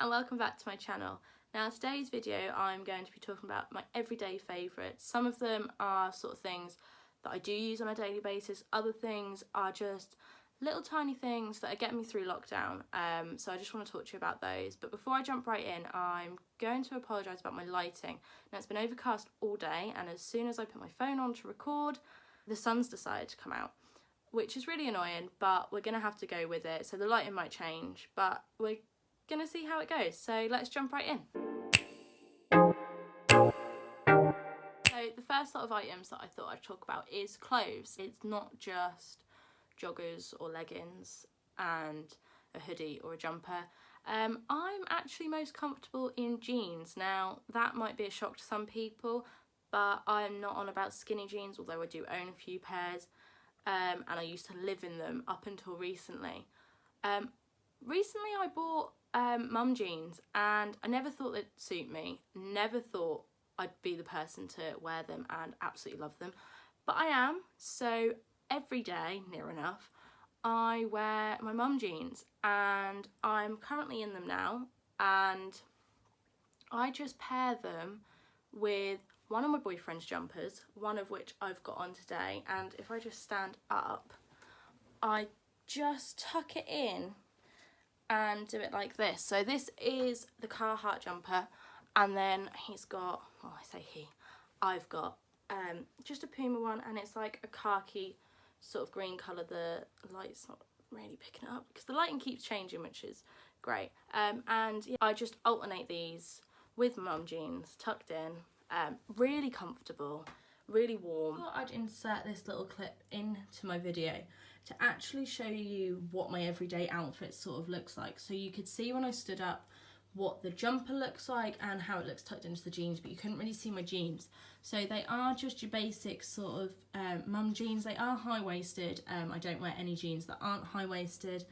and welcome back to my channel. Now today's video I'm going to be talking about my everyday favourites. Some of them are sort of things that I do use on a daily basis, other things are just little tiny things that are getting me through lockdown, so I just want to talk to you about those. But before I jump right in, I'm going to apologise about my lighting. Now it's been overcast all day, and as soon as I put my phone on to record, the sun's decided to come out, which is really annoying, but we're going to have to go with it. So the lighting might change, but we're going to see how it goes. So let's jump right in. So the first lot of items that I thought I'd talk about is clothes. It's not just joggers or leggings and a hoodie or a jumper. I'm actually most comfortable in jeans. Now that might be a shock to some people, but I'm not on about skinny jeans, although I do own a few pairs. And I used to live in them up until recently. Recently I bought mum jeans, and I never thought they'd suit me, never thought I'd be the person to wear them and absolutely love them, but I am. So every day, near enough, I wear my mum jeans, and I'm currently in them now, and I just pair them with one of my boyfriend's jumpers, one of which I've got on today, and if I just stand up, I just tuck it in and do it like this. So this is the Carhartt jumper, and then he's got, well, I say he, I've got just a Puma one, and it's like a khaki sort of green colour. The light's not really picking it up because the lighting keeps changing, which is great. And yeah, I just alternate these with mum jeans tucked in, really comfortable, really warm. I thought I'd insert this little clip into my video to actually show you what my everyday outfit sort of looks like. So you could see when I stood up what the jumper looks like and how it looks tucked into the jeans, but you couldn't really see my jeans. So they are just your basic sort of mum jeans. They are high-waisted. I don't wear any jeans that aren't high-waisted.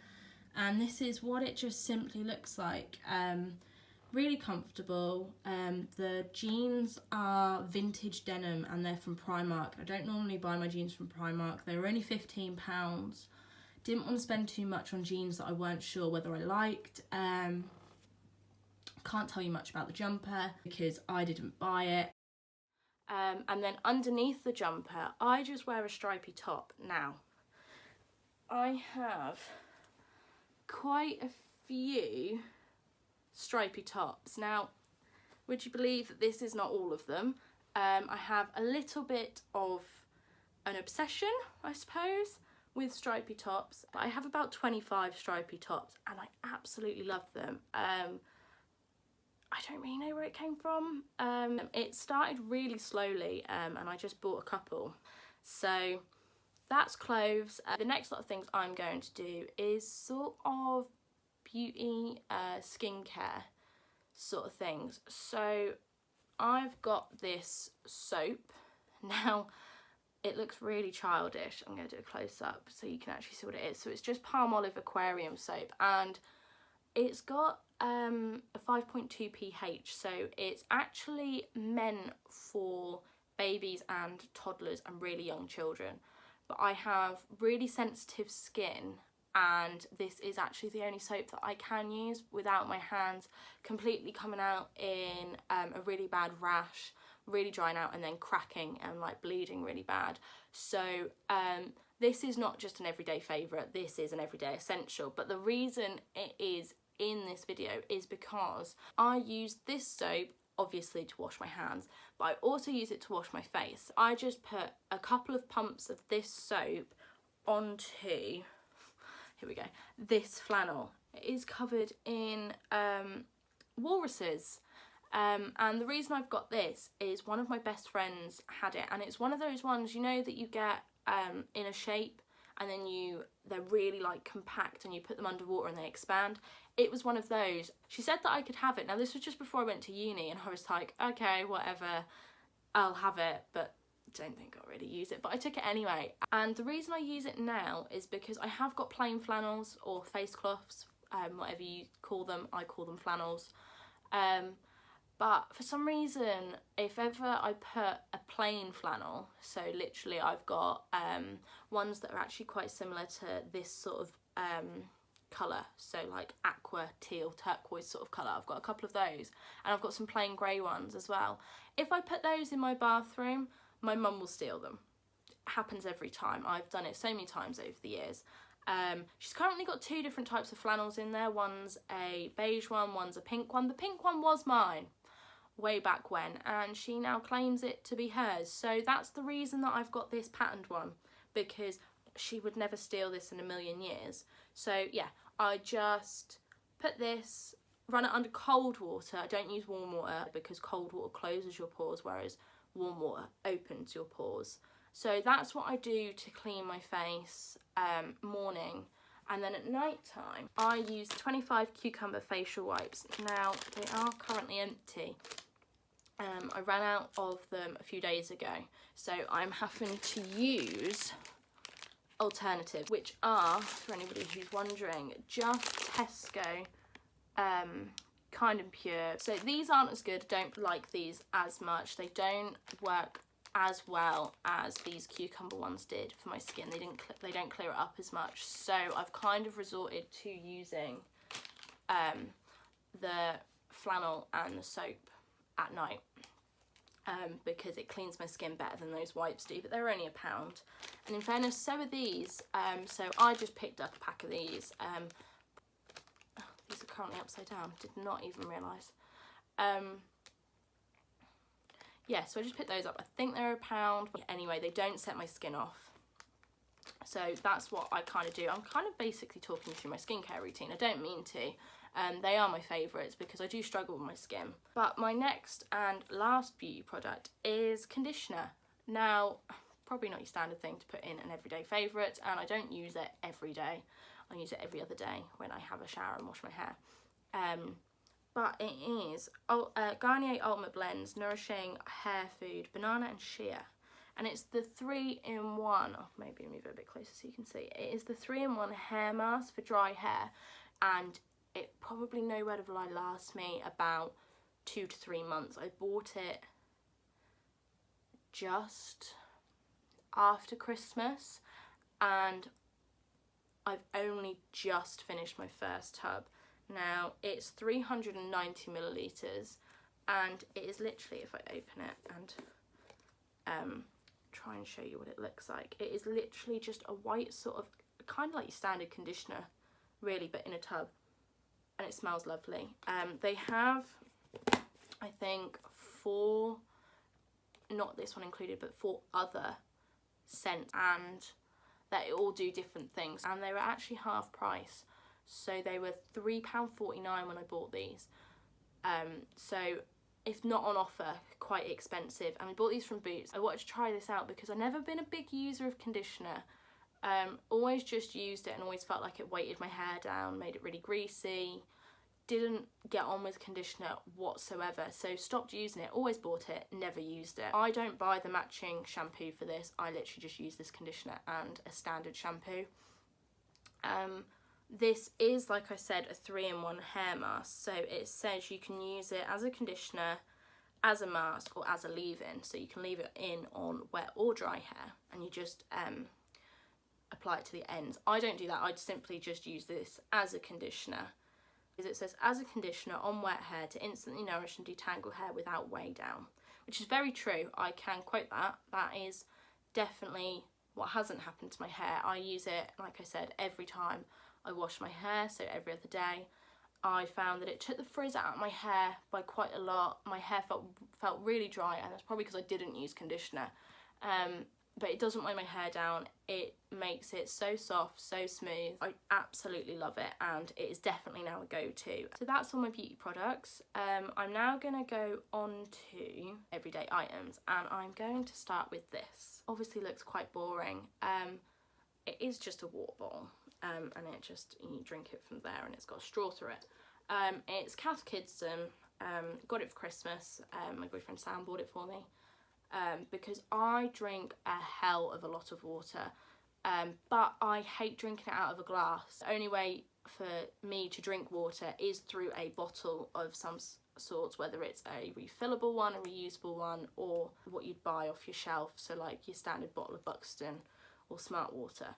And this is what it just simply looks like. Really comfortable. The jeans are vintage denim and they're from Primark. I don't normally buy my jeans from Primark. They were only £15. Didn't want to spend too much on jeans that I weren't sure whether I liked. Can't tell you much about the jumper because I didn't buy it. And then underneath the jumper, I just wear a stripy top. Now, I have quite a few stripy tops. Now, would you believe that this is not all of them? I have a little bit of an obsession, I suppose, with stripy tops. I have about 25 stripy tops and I absolutely love them. I don't really know where it came from. It started really slowly, and I just bought a couple. So that's clothes. The next lot of things I'm going to do is sort of beauty, skincare sort of things. So I've got this soap. Now it looks really childish. I'm going to do a close up so you can actually see what it is. So it's just Palmolive Aquarium soap, and it's got a 5.2 pH, so it's actually meant for babies and toddlers and really young children. But I have really sensitive skin, and this is actually the only soap that I can use without my hands completely coming out in a really bad rash, really drying out and then cracking and like bleeding really bad. So this is not just an everyday favourite, this is an everyday essential. But the reason it is in this video is because I use this soap obviously to wash my hands, but I also use it to wash my face. I just put a couple of pumps of this soap onto, here we go, this flannel. It is covered in walruses, and the reason I've got this is one of my best friends had it, and it's one of those ones, you know, that you get in a shape and then they're really like compact and you put them underwater and they expand. It was one of those. She said that I could have it. Now this was just before I went to uni, and I was like, okay, whatever, I'll have it, but don't think I'll really use it. But I took it anyway, and the reason I use it now is because I have got plain flannels or face cloths, whatever you call them. I call them flannels. But for some reason, if ever I put a plain flannel, so literally I've got ones that are actually quite similar to this sort of colour, so like aqua, teal, turquoise sort of colour. I've got a couple of those, and I've got some plain grey ones as well. If I put those in my bathroom, my mum will steal them. It happens every time. I've done it so many times over the years. She's currently got 2 different types of flannels in there. One's a beige one, one's a pink one. The pink one was mine way back when, and she now claims it to be hers. So that's the reason that I've got this patterned one, because she would never steal this in a million years. So yeah, I just put this, run it under cold water. I don't use warm water because cold water closes your pores, whereas warm water opens your pores. So that's what I do to clean my face morning. And then at night time, I use 25 cucumber facial wipes. Now, they are currently empty. I ran out of them a few days ago, so I'm having to use alternatives, which are, for anybody who's wondering, just Tesco Kind and Pure. So these aren't as good, don't like these as much. They don't work as well as these cucumber ones did for my skin. They don't clear it up as much. So I've kind of resorted to using the flannel and the soap at night, because it cleans my skin better than those wipes do, but they're only £1. And in fairness, so are these. So I just picked up a pack of these. These are currently upside down, did not even realise. Yeah, so I just picked those up. I think they're £1. Anyway, they don't set my skin off. So that's what I kind of do. I'm kind of basically talking through my skincare routine. I don't mean to. They are my favourites because I do struggle with my skin. But my next and last beauty product is conditioner. Now, probably not your standard thing to put in an everyday favourite, and I don't use it every day. I use it every other day when I have a shower and wash my hair. But it is Garnier Ultimate Blends Nourishing Hair Food Banana and Shea. And it's the 3-in-1, oh, maybe move it a bit closer so you can see. It is the 3-in-1 hair mask for dry hair, and it probably, no word of a lie, lasts me about 2 to 3 months. I bought it just after Christmas, and I've only just finished my first tub. Now, it's 390 millilitres, and it is literally, if I open it and try and show you what it looks like, it is literally just a white sort of, kind of like your standard conditioner, really, but in a tub, and it smells lovely. They have, I think, 4, not this one included, but 4 other scents, and they all do different things, and they were actually half price. So they were £3.49 when I bought these. So if not on offer, quite expensive. And I bought these from Boots. I wanted to try this out because I've never been a big user of conditioner. Always just used it and always felt like it weighted my hair down, made it really greasy. Didn't get on with conditioner whatsoever, so stopped using it. Always bought it, never used it. I don't buy the matching shampoo for this. I literally just use this conditioner and a standard shampoo. This is, like I said, a 3-in-1 hair mask. So it says you can use it as a conditioner, as a mask, or as a leave-in. So you can leave it in on wet or dry hair, and you just apply it to the ends. I don't do that. I simply just use this as a conditioner. It says, as a conditioner on wet hair to instantly nourish and detangle hair without weigh down, which is very true. I can quote that. That is definitely what hasn't happened to my hair. I use it, like I said, every time I wash my hair, so every other day. I found that it took the frizz out of my hair by quite a lot. My hair felt really dry, and that's probably because I didn't use conditioner. But it doesn't weigh my hair down. It makes it so soft, so smooth. I absolutely love it, and it is definitely now a go-to. So that's all my beauty products. I'm now gonna go on to everyday items, and I'm going to start with this. Obviously looks quite boring. It is just a water bottle. And it just, you drink it from there, and it's got a straw through it. It's Cath Kidston. Got it for Christmas. My boyfriend Sam bought it for me. Because I drink a hell of a lot of water, but I hate drinking it out of a glass. The only way for me to drink water is through a bottle of some sort, whether it's a refillable one, a reusable one, or what you'd buy off your shelf, so like your standard bottle of Buxton or Smart Water.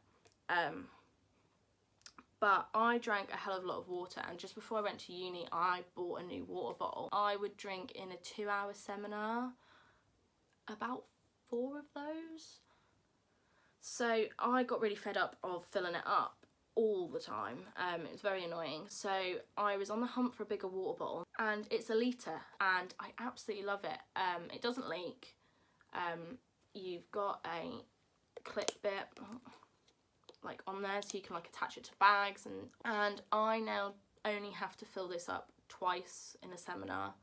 But I drank a hell of a lot of water, and just before I went to uni, I bought a new water bottle. I would drink in a 2-hour seminar about 4 of those. So I got really fed up of filling it up all the time. It was very annoying. So I was on the hunt for a bigger water bottle, and it's a litre, and I absolutely love it. It doesn't leak. You've got a clip bit like on there, so you can like attach it to bags, and I now only have to fill this up twice in a seminar.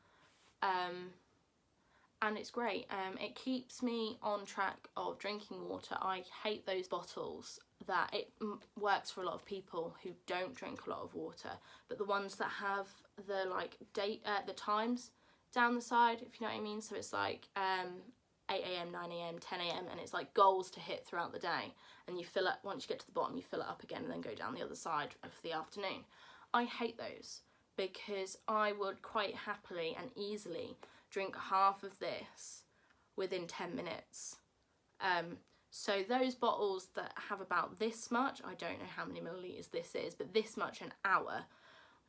And it's great. It keeps me on track of drinking water. I hate those bottles that it works for a lot of people who don't drink a lot of water, but the ones that have the like date, the times down the side, if you know what I mean. So it's like 8 a.m, 9 a.m, 10 a.m, and it's like goals to hit throughout the day, and you fill it, once you get to the bottom, you fill it up again and then go down the other side of the afternoon. I hate those because I would quite happily and easily drink half of this within 10 minutes. So those bottles that have about this much, I don't know how many millilitres this is, but this much an hour,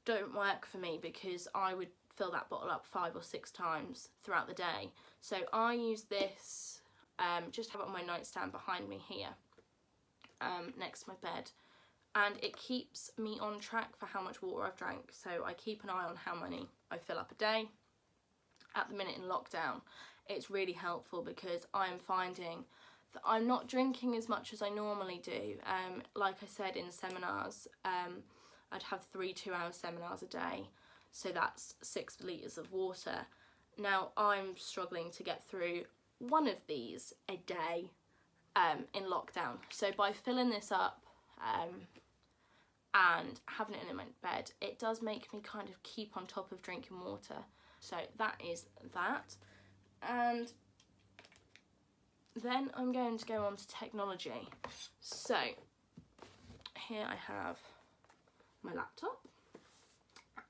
don't work for me because I would fill that bottle up 5 or 6 times throughout the day. So I use this, just have it on my nightstand behind me here, next to my bed, and it keeps me on track for how much water I've drank. So I keep an eye on how many I fill up a day. At the minute in lockdown, it's really helpful because I'm finding that I'm not drinking as much as I normally do. Like I said, in seminars, I'd have 3 2-hour seminars a day, so that's 6 litres of water. Now I'm struggling to get through one of these a day in lockdown. So by filling this up and having it in my bed, it does make me kind of keep on top of drinking water. So that is that. And then I'm going to go on to technology. So here I have my laptop,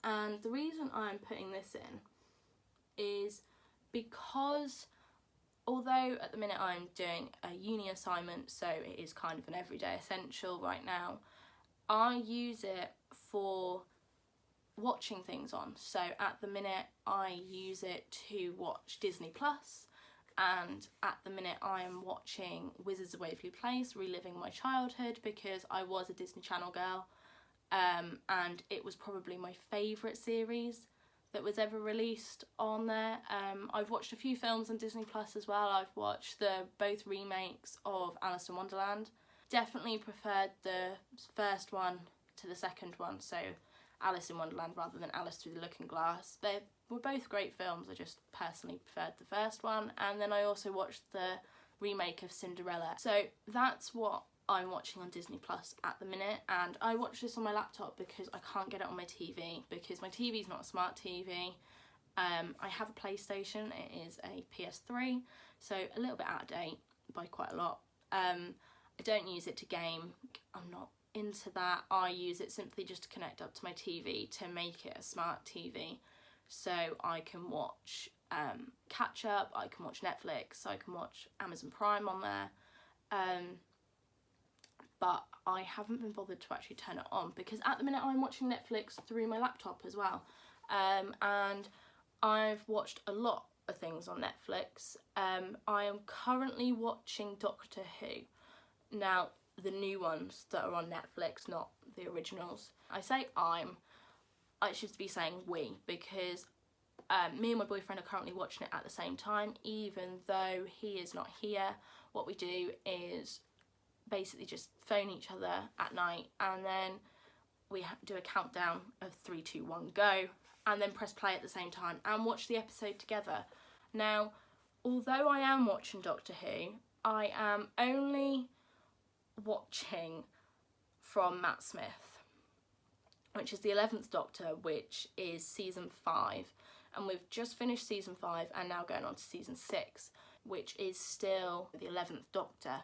and the reason I'm putting this in is because although at the minute I'm doing a uni assignment, so it is kind of an everyday essential right now, I use it for watching things on. So at the minute I use it to watch Disney Plus, and at the minute I am watching Wizards of Waverly Place, reliving my childhood because I was a Disney Channel girl, and it was probably my favourite series that was ever released on there. I've watched a few films on Disney Plus as well. I've watched both remakes of Alice in Wonderland. Definitely preferred the first one to the second one, so Alice in Wonderland rather than Alice Through the Looking Glass. They were both great films, I just personally preferred the first one. And then I also watched the remake of Cinderella. So that's what I'm watching on Disney Plus at the minute, and I watch this on my laptop because I can't get it on my TV because my TV's not a smart TV. I have a PlayStation, it is a PS3, so a little bit out of date by quite a lot. I don't use it to game, I'm not into that. I use it simply just to connect up to my TV to make it a smart TV, so I can watch catch up, I can watch Netflix, I can watch Amazon Prime on there, but I haven't been bothered to actually turn it on because at the minute I'm watching Netflix through my laptop as well, and I've watched a lot of things on Netflix. I am currently watching Doctor Who. Now, the new ones that are on Netflix, not the originals. I say I should be saying we, because me and my boyfriend are currently watching it at the same time, even though he is not here. What we do is basically just phone each other at night, and then we do a countdown of 3, 2, 1, go, and then press play at the same time and watch the episode together. Now, although I am watching Doctor Who, I am only watching from Matt Smith, which is the 11th Doctor, which is season 5, and we've just finished season 5 and now going on to season 6, which is still the 11th Doctor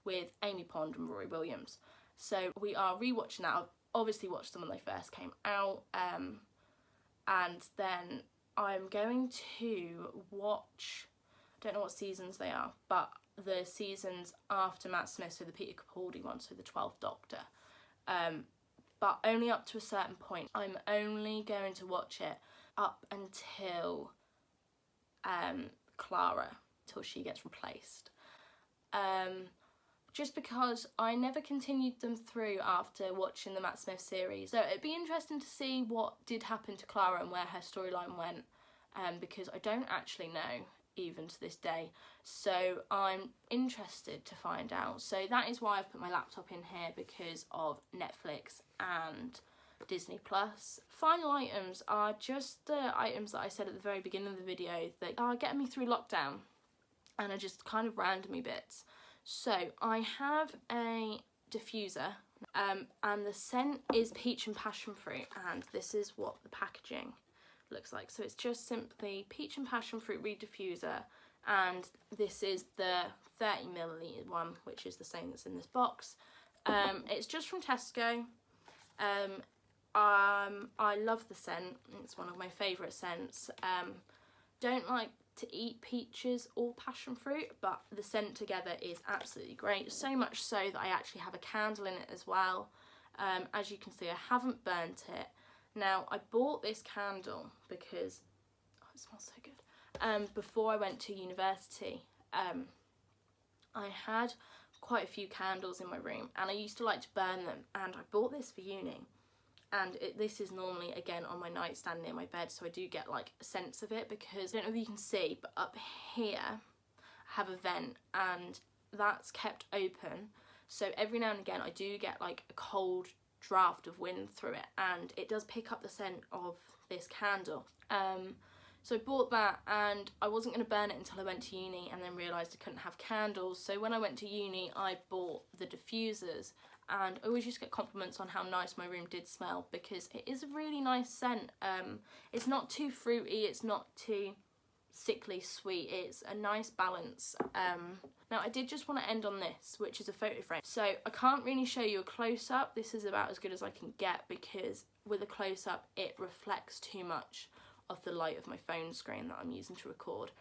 with Amy Pond and Rory Williams. So we are rewatching that. I've obviously watched them when they first came out, and then I'm going to watch, I don't know what seasons they are, but the seasons after Matt Smith, so the Peter Capaldi one, so the 12th Doctor. But but only up to a certain point. I'm only going to watch it up until Clara, till she gets replaced. Just because I never continued them through after watching the Matt Smith series. So it'd be interesting to see what did happen to Clara and where her storyline went, because I don't actually know, even to this day. So I'm interested to find out. So that is why I've put my laptop in here, because of Netflix and Disney Plus. Final items are just the items that I said at the very beginning of the video that are getting me through lockdown, and are just kind of randomy bits. So I have a diffuser, and the scent is peach and passion fruit, and this is what the packaging looks like. So it's just simply peach and passion fruit reed diffuser, and this is the 30ml one, which is the same that's in this box. It's just from Tesco. I love the scent. It's one of my favourite scents. Don't like to eat peaches or passion fruit, but the scent together is absolutely great, so much so that I actually have a candle in it as well. As you can see, I haven't burnt it. Now, I bought this candle because it smells so good. Before I went to university, I had quite a few candles in my room, and I used to like to burn them, and I bought this for uni. And this is normally, again, on my nightstand near my bed, so I do get like a sense of it, because I don't know if you can see, but up here I have a vent, and that's kept open. So every now and again I do get like a cold draft of wind through it, and it does pick up the scent of this candle. So I bought that, and I wasn't going to burn it until I went to uni, and then realised I couldn't have candles. So when I went to uni, I bought the diffusers, and I always used to get compliments on how nice my room did smell, because it is a really nice scent. It's not too fruity, it's not too sickly sweet, it's a nice balance. Now I did just want to end on this, which is a photo frame. So I can't really show you a close-up. This is about as good as I can get, because with a close-up it reflects too much of the light of my phone screen that I'm using to record.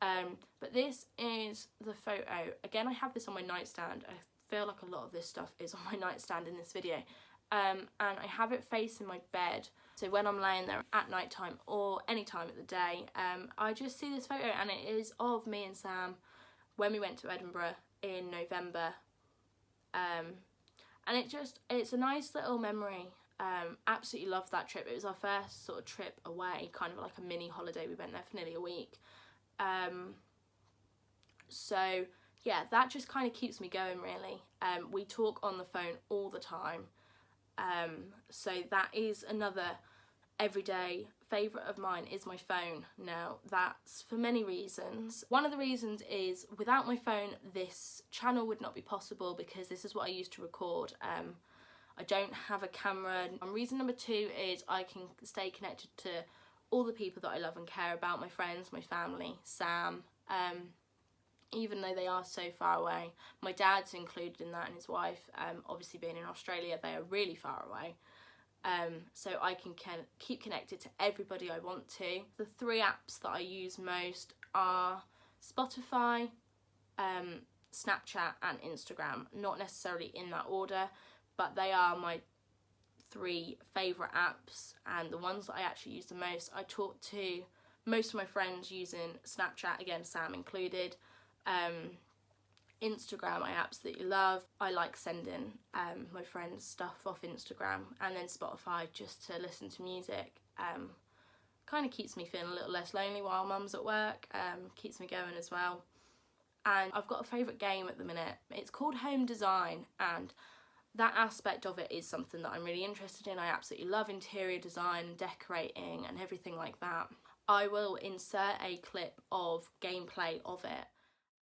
But this is the photo. Again, I have this on my nightstand. I feel like a lot of this stuff is on my nightstand in this video. And I have it facing my bed, so when I'm laying there at night time or any time of the day, I just see this photo, and it is of me and Sam when we went to Edinburgh in November. And it's a nice little memory. Absolutely loved that trip. It was our first sort of trip away, kind of like a mini holiday. We went there for nearly a week. So yeah, that just kind of keeps me going, really. We talk on the phone all the time. So that is another everyday favourite of mine, is my phone. Now, that's for many reasons. One of the reasons is, without my phone, this channel would not be possible, because this is what I use to record. I don't have a camera. And reason number two is I can stay connected to all the people that I love and care about, my friends, my family, Sam, even though they are so far away. My dad's included in that, and his wife. Obviously being in Australia, they are really far away. So I can keep connected to everybody I want to. The three apps that I use most are Spotify, Snapchat and Instagram. Not necessarily in that order, but they are my three favourite apps, and the ones that I actually use the most. I talk to most of my friends using Snapchat, again, Sam included. Instagram I absolutely love. I like sending my friends stuff off Instagram, and then Spotify just to listen to music. Kind of keeps me feeling a little less lonely while mum's at work, keeps me going as well. And I've got a favourite game at the minute. It's called Home Design, and that aspect of it is something that I'm really interested in. I absolutely love interior design and decorating and everything like that. I will insert a clip of gameplay of it.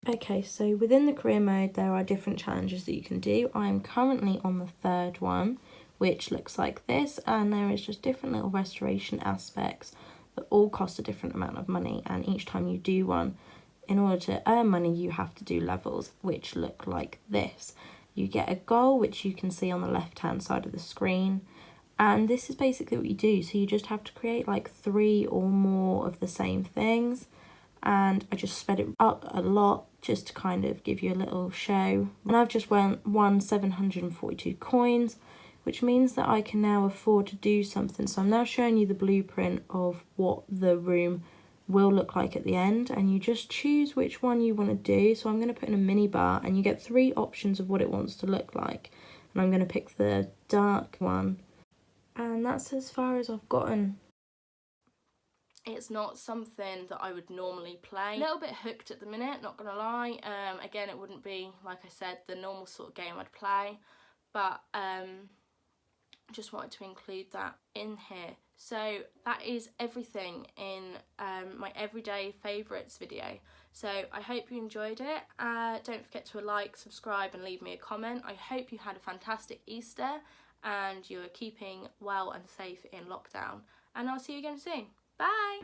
Okay, so within the career mode there are different challenges that you can do. I'm currently on the third one, which looks like this, and there is just different little restoration aspects that all cost a different amount of money, and each time you do one, in order to earn money you have to do levels which look like this. You get a goal, which you can see on the left hand side of the screen, and this is basically what you do. So you just have to create like 3 or more of the same things, and I just sped it up a lot just to kind of give you a little show. And I've just won 742 coins, which means that I can now afford to do something. So I'm now showing you the blueprint of what the room will look like at the end, and you just choose which one you want to do. So I'm going to put in a mini bar, and you get 3 options of what it wants to look like, and I'm going to pick the dark one, and that's as far as I've gotten. It's not something that I would normally play. A little bit hooked at the minute, not gonna lie. Again, it wouldn't be, like I said, the normal sort of game I'd play, but just wanted to include that in here. So that is everything in my everyday favourites video. So I hope you enjoyed it. Don't forget to like, subscribe and leave me a comment. I hope you had a fantastic Easter and you are keeping well and safe in lockdown. And I'll see you again soon. Bye!